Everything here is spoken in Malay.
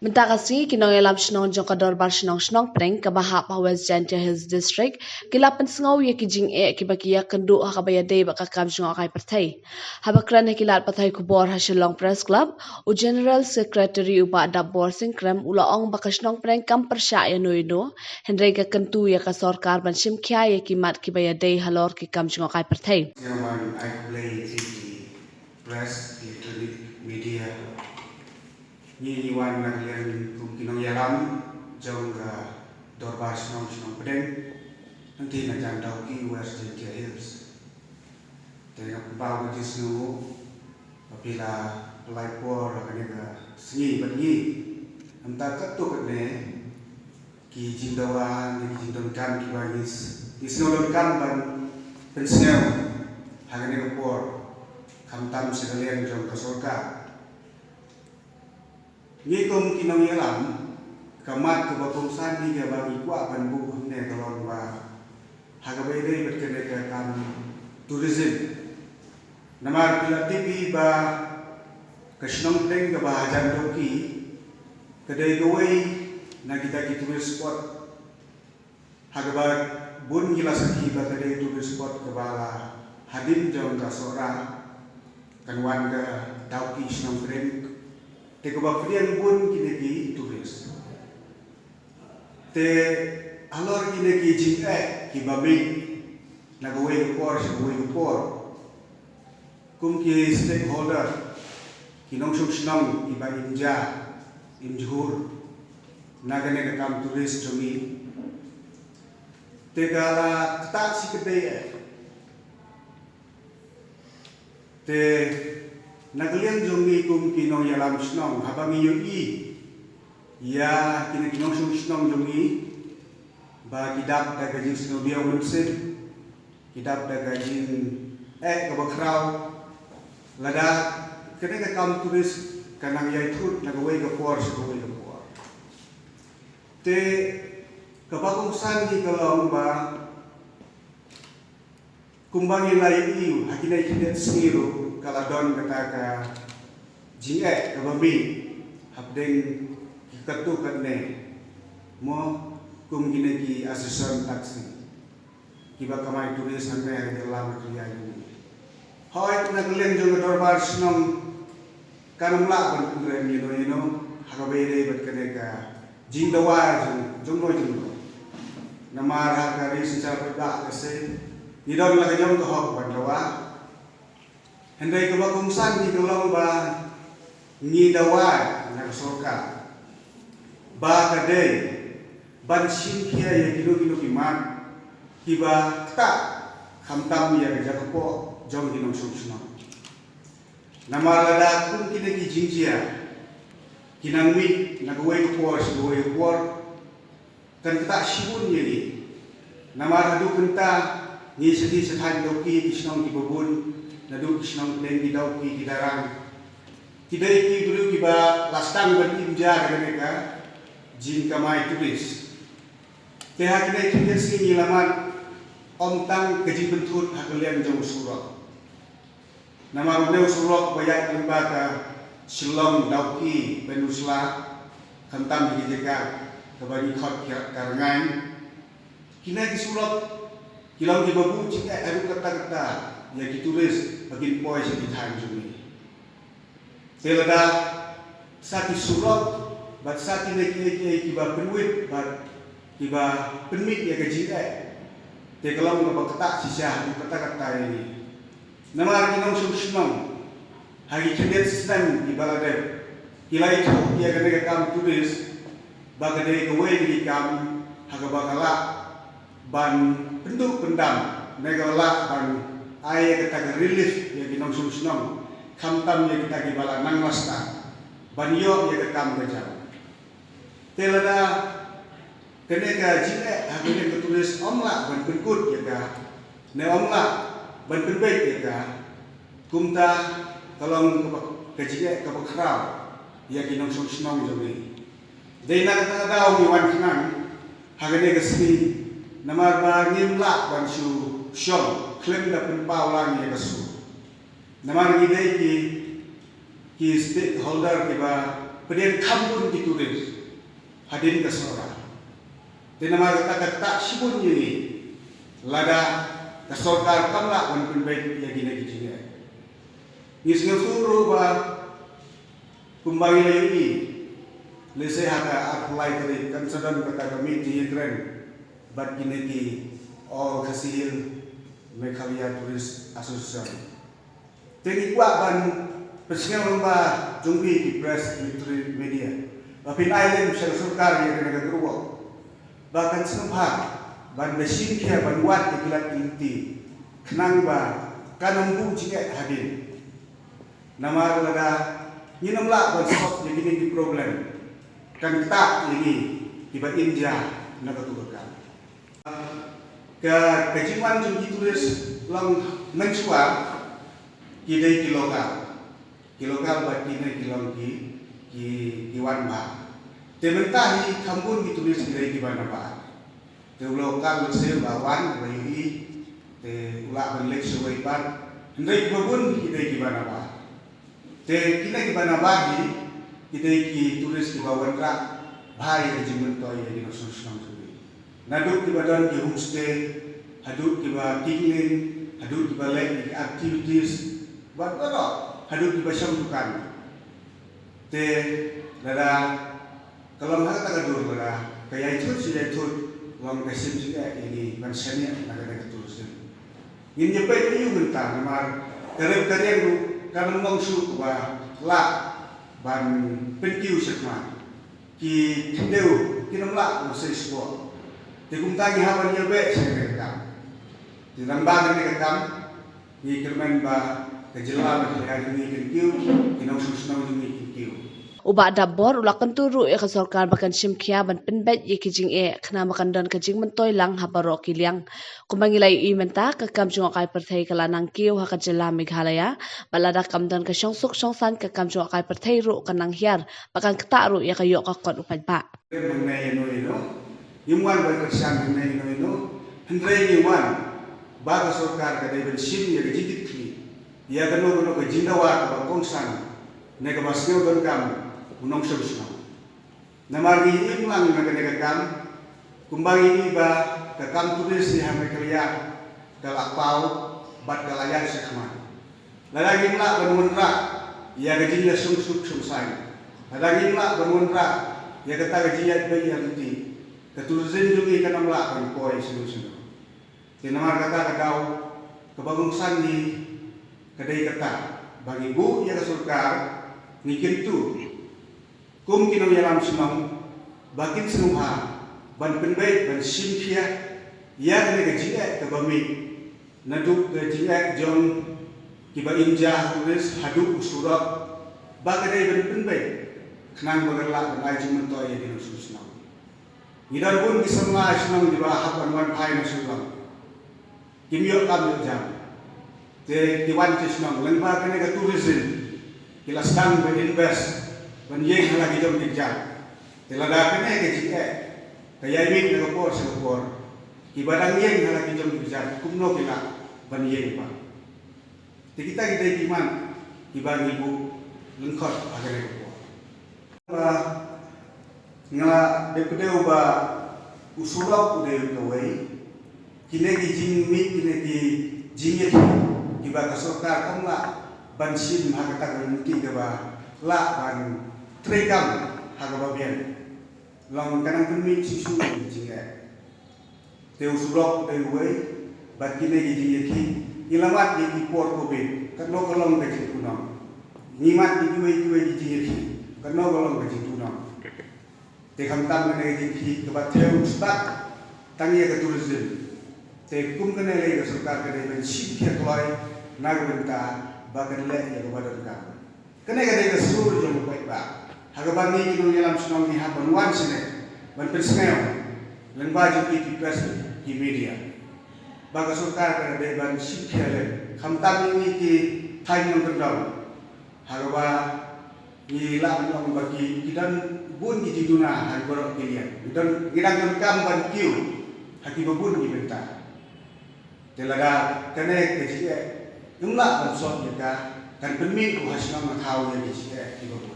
Minta kasih kinong elam senong jong kador bar senong preng ke bahap West Gentia Hills District kilapan sengau ye kijing kibakia kendu hakabaya day baka kam jong akai pertai. Habakran kilat patai kubor hasilong press club u General Secretary uba dabor singkrem ulaong baka senong preng kam persya ya noino hendrai ka kentu ya ka sorkar ban simkya ye kimat kibaya day halor ki kam jong akai pertai. I play the press, electronic media. Ni wan naglen kum kinong yalam jong dorbar senong pedeng nanti na jam dau ki West Gentia Hills. Tengok bau ke snu apabila pelai por akan ga sengi bagi entah ketuk ne ki jindawan ki jindonkan ki bangis ki senolonkan ban pensel hagan ga por kamtam sekalian jong kasolka ni kum kinong yalam kamat ke bapungsan ni ga bagi kwa ban bu ne kalon ba hagabai dei berkene ka kam tourism namar pila TV ba kasnong teng ga bahajan doki kedai gawai na kita ki tourist spot hagaba bun gila sakhi ba kedai tourist spot ke bala hadim jong ka sora kanwan ga dauki snong teng te ko ba prian bun kine ki tourist te alor kine ki jing'e ki babi na gawai por kum ki stakeholder kinong sumsnong iba inja imjhur nagane ka kam turis jomi tegala tak si kedai te naglian jomi kum kinong yalam snong habang yui ya kinong sumsnong jomi ba kidap da gajing sno biaw munsin kidap da gajing kabakraw lada kena ka kam turis kanang yai thut nagawai ka por sigawai ka por te kabakungsan di kalong ba kumbangi lai iu hakinai kinet singiru kaladon kata ka jinge kabami habdeng kikatu katne mo kum gine ki asison taksi kiba kamai turis hande dalam kriya ini hoy naglen jong dorbar snong kanumla ban kundre mino hagabe dei bat kaneka jingdawa jong namar hagari secara ba kase nidon la jong ko hok ban dawa hendai ko bakungsan di kolong ba ngidawa na soka ba kadei ban sinkia ya kilo kiman kiba ta khamtam ya jakpo jong kinong sumsno namalada kun kinagi jingjia kinang mi nagawai ko por kan kita sibun ni namar hadu kenta ni sedi sethan doki kisnong kibubun nadu kisnong leng didauki kidarang kidai ki dulu kiba lastang bertimja dengan ka jin kamai tulis teha kidai kidai sini laman om tang kejing bentut hakalian jong surok nama rune surok bayak lembaga silong dauki penusla kentam dijeka kebagi khot karangan kina di surok kilong di babu cik aru kata-kata ya ditulis bagi poi di tang jumi selada sati surok bat sati neki kiba penwit bat kiba penmit ya kejing te kalau ngapa ketak sisa kata-kata ini nama kinong sumsnong hari kedet sistem di balade kilai itu dia kena kam tulis bagade kawai di kam hagabakala ban bentuk pendam negala ban ai kata relief ya kinong sumsnong kamtam ya kita di bala nang lasta ban yo ya kam kejam telada kena ka jine hakene ketulis omla ban penkut ya ka ne omla ban penbait ya ka kumta kalong ka jine ka bakraw ya kinong sumsnong jomi dei na ka daw ni wan kinang hakene ka sini namar ba ngimla ban su shom klem da penpaw lang ya ka su namar gidei ki stakeholder ki ba Kemudian kambun ditulis hadin ke sora. Dan nama kata sibun ini lada ke sorkar kamla wan penbaik yang gina gijinya. Nisnya suru ba kumbangi lagi lese haka apply kali kan sedang kata kami di keren bat gina ki all hasil Meghalaya Tourist Association. Jadi kuat ban persiapan lomba jumpi di press electronic media. Bapin island bisa surkar yang kena keruak. Bahkan sempat ban mesin kia ban wat ikilat inti kenang ba kanambu jika hadir. Nama lada nyinamlah ban spot yang ini di problem. Kan tak ini tiba India nak ketukarkan. Kejiman jumpi tulis lang mencuat kidai kilokal bat kidai kilong ki wan ba. Tementahi kampun ditulis kidai di mana ba. Te lokal se bawan bayi te ulak benlek sewai pan. Hendai babun kidai di mana ba. Te kidai di mana ba kidai ki tulis di bawah rak bahaya kejiman toy yang dinosus nang Naduk di badan di homestay, haduk di bawah tingling, haduk di balik di activities, buat apa? Haduk di bawah tukan. Te lada kalau mereka tak gaduh lada, kayak itu sudah itu, orang kesim juga ini manusianya nak ketulusan. Ini nyampai ini mentah, namar karya lu karena mangsu bah lah ban penkiu sekma, ki kendeu kinamla usai sebuah. Tikum tagi hawan nyebe saya rekam. Di lambangan rekam ni kermen ba kejelam di hari ini kenkiu kinau susnau ni kenkiu. Uba dabor ulak kenturu e kesorkan bakan simkia ban penbet ye kijing e kena makan dan kijing mentoy lang habaro kiliang. Kumbangilay i menta kakam junga kai perthai kalanang kiu ha kajela Meghalaya balada kam dan ka syongsuk syongsan kakam junga kai perthai ru kanang hiar bakan ketaru ye kayo kakot upad ba. Mengenai ino Imuan berkesan dengan ino, hendrai imuan baga sorkar kadai bensin ya kejidit kini, ya keno ke jindawa ke kongsan, nega masneu dan kam unong sebusna. Namari ini mulang nega kam, kumbang ini ba ke kam tulis di Meghalaya kalak pau bat kalayan sekman. Lalagi mulak bermunra, ya kejinda sungsuk sungsai. Lalagi mulak bermunra, ya kata kejinda bayi yang ti. Ketulusan juga ikan amla koi selu-selu. Tinamar kata kadau kebangungsan ni kadai kata bagi bu ya kesurkar nikin tu kum kinau yalam semang bakin senuha ban penbaik ban simpia ya kena gajiak kebami naduk gajiak jong kiba injah tulis haduk usurat bagadai ban penbaik kenang bagerlak ban aji mentoy ya dinususnau. Idan pun disemai senang di bawah wan pai nasulang. Kimio kami jam. Te kiwan senang lengba kene ke tourism. Kila sedang berinvest benjeng lagi jam kerja. Telada kene ke jike. Kaya ini ke por sekor. Ibadang yeng lagi jam kerja. Kumno kila benjeng pa. Te kita iman ibang ibu lengkot agar ke por. Nga depedeu ba usurau ude kawai kine ki jingmi kine ki jingye ki ba kasokar kamla bansin hakata ngi ke ba la ban trekam hagaba bien long kanang kemi sisu ki jingye te usurau ude wai ba kine ki jingye ki ilamat ki por ko be kano kolong ke jitunam nimat ki wai jingye ki kano kolong ke jitunam te kamtam kene ki kebat teu stak tangi ke tourism te kum kene le ke sarkar kene ben sikya kloi nag benta bagan le ya badan ka kene ke sur jom pai ba hagaban ni kinu yalam sunong ni haban wan sine ban persneo len baju ki press ki media baga sarkar kene ban sikya le kamtam ni ki thai mon kendam hagaba ni lam long bagi kidan bun di tiduna hari borok kilian dan ngirang kam ban kiu haki babun di benta telada kene ke jie umla ban sot ya kan penmi ku hasna ma thau ya di jie ki babun